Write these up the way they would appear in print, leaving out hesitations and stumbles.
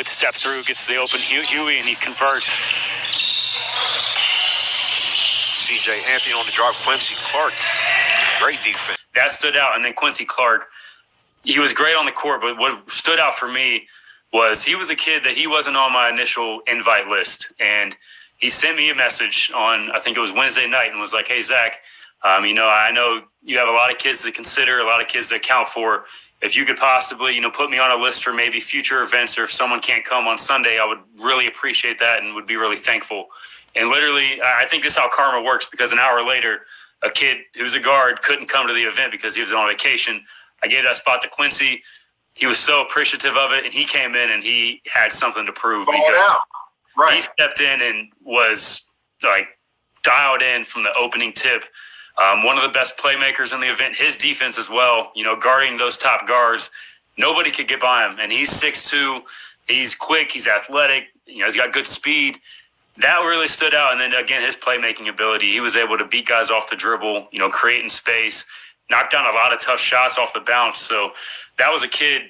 good step through, gets the open Huey, and he converts. C.J. Anthony on the drive. Quincy Clark, great defense. That stood out. And then Quincy Clark, he was great on the court, but what stood out for me was he was a kid that he wasn't on my initial invite list. And he sent me a message on, I think it was Wednesday night, and was like, hey, Zach, I know you have a lot of kids to consider, a lot of kids to account for. If you could possibly, put me on a list for maybe future events, or if someone can't come on Sunday, I would really appreciate that and would be really thankful. And literally, I think this is how karma works, because an hour later, a kid who's a guard couldn't come to the event because he was on vacation. I gave that spot to Quincy. He was so appreciative of it, and he came in and he had something to prove. He stepped in and was dialed in from the opening tip. One of the best playmakers in the event. His defense as well, guarding those top guards. Nobody could get by him. And he's 6'2". He's quick. He's athletic. He's got good speed. That really stood out. And then, again, his playmaking ability. He was able to beat guys off the dribble, creating space, knock down a lot of tough shots off the bounce. So that was a kid,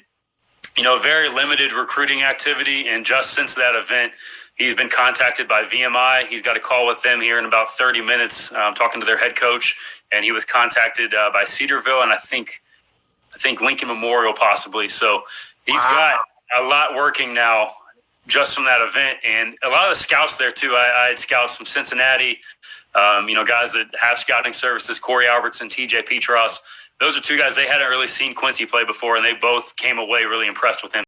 very limited recruiting activity. And just since that event, he's been contacted by VMI. He's got a call with them here in about 30 minutes, talking to their head coach. And he was contacted by Cedarville and I think Lincoln Memorial possibly. So he's got a lot working now just from that event. And a lot of the scouts there too. I had scouts from Cincinnati, guys that have scouting services, Corey Albertson, TJ Petros. Those are two guys they hadn't really seen Quincy play before, and they both came away really impressed with him.